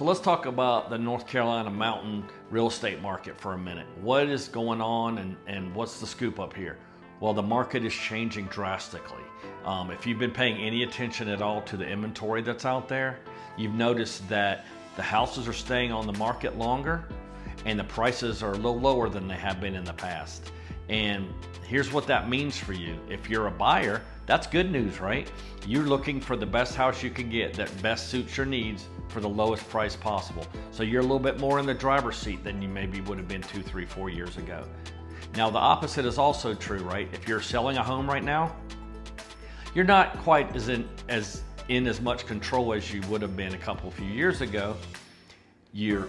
So let's talk about the North Carolina mountain real estate market for a minute. What is going on and what's the scoop up here? Well, the market is changing drastically. If you've been paying any attention at all to the inventory that's out there, you've noticed that the houses are staying on the market longer and the prices are a little lower than they have been in the past. And here's what that means for you. If you're a buyer, that's good news, right? You're looking for the best house you can get that best suits your needs for the lowest price possible. So you're a little bit more in the driver's seat than you maybe would have been 2, 3, 4 years ago. Now the opposite is also true, right? If you're selling a home right now, you're not quite as in as much control as you would have been a few years ago. You're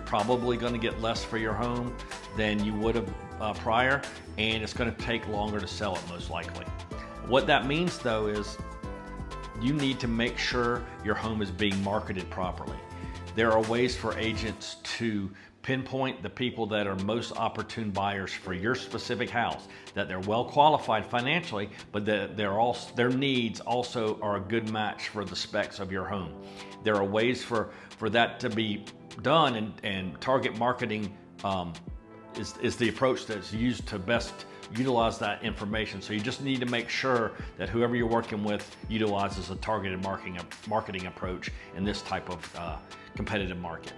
probably going to get less for your home than you would have prior, and it's going to take longer to sell it most likely. What that means though is you need to make sure your home is being marketed properly. There are ways for agents to pinpoint the people that are most opportune buyers for your specific house, that they're well qualified financially, but that their needs also are a good match for the specs of your home. There are ways for that to be done, and target marketing is the approach that's used to best utilize that information. So you just need to make sure that whoever you're working with utilizes a targeted marketing approach in this type of competitive market.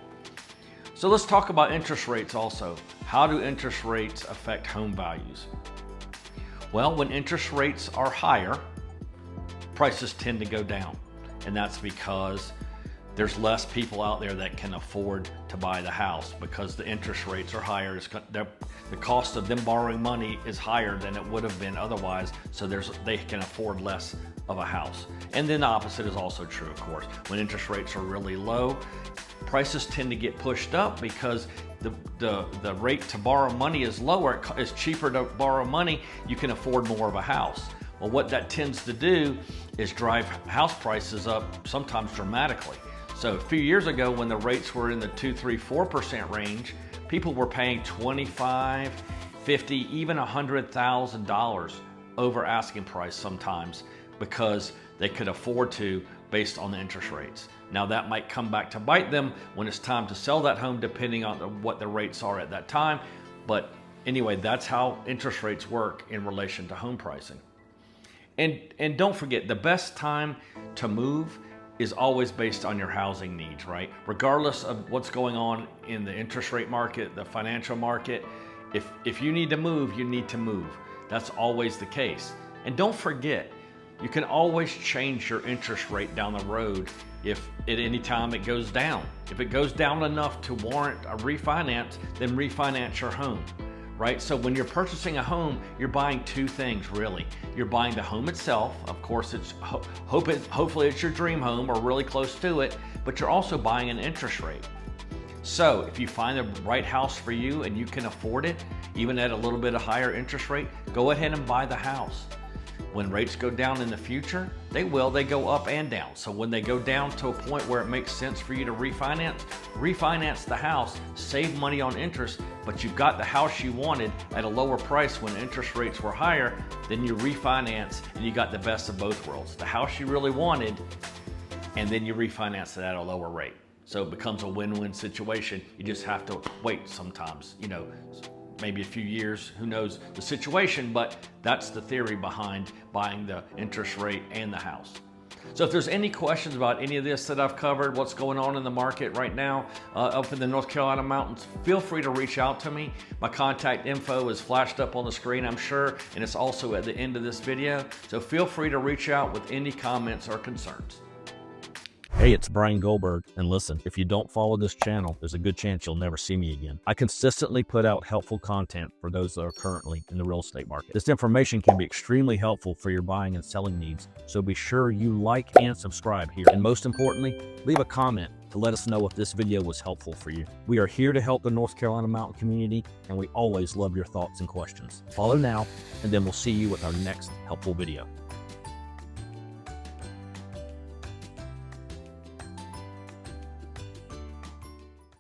So let's talk about interest rates also. How do interest rates affect home values? Well, when interest rates are higher, prices tend to go down. And that's because there's less people out there that can afford to buy the house because the interest rates are higher. The cost of them borrowing money is higher than it would have been otherwise, so they can afford less of a house. And then the opposite is also true, of course. When interest rates are really low, prices tend to get pushed up because the rate to borrow money is lower. It's cheaper to borrow money. You can afford more of a house. Well, what that tends to do is drive house prices up, sometimes dramatically. So a few years ago, when the rates were in the 2, 3, 4% range, people were paying $25,000, $50,000, even $100,000 over asking price sometimes because they could afford to based on the interest rates. Now that might come back to bite them when it's time to sell that home, depending on what the rates are at that time. But anyway, that's how interest rates work in relation to home pricing. And don't forget, the best time to move is always based on your housing needs, right? Regardless of what's going on in the interest rate market, the financial market, if you need to move, you need to move. That's always the case. And don't forget, you can always change your interest rate down the road if at any time it goes down. If it goes down enough to warrant a refinance, then refinance your home. Right? So when you're purchasing a home, you're buying two things really. You're buying the home itself. Of course, hopefully it's your dream home or really close to it, but you're also buying an interest rate. So if you find the right house for you and you can afford it, even at a little bit of higher interest rate, go ahead and buy the house. When rates go down in the future, they go up and down. So when they go down to a point where it makes sense for you to refinance the house, save money on interest, but you've got the house you wanted at a lower price when interest rates were higher, then you refinance and you got the best of both worlds. The house you really wanted, and then you refinance it at a lower rate. So it becomes a win-win situation. You just have to wait sometimes, maybe a few years, who knows the situation, but that's the theory behind buying the interest rate and the house. So if there's any questions about any of this that I've covered, what's going on in the market right now up in the North Carolina mountains, feel free to reach out to me. My contact info is flashed up on the screen, I'm sure, and it's also at the end of this video. So feel free to reach out with any comments or concerns. Hey, it's Brian Goldberg, and listen, if you don't follow this channel, there's a good chance you'll never see me again. I consistently put out helpful content for those that are currently in the real estate market. This information can be extremely helpful for your buying and selling needs, so be sure you like and subscribe here. And most importantly, leave a comment to let us know if this video was helpful for you. We are here to help the North Carolina mountain community, and we always love your thoughts and questions. Follow now, and then we'll see you with our next helpful video.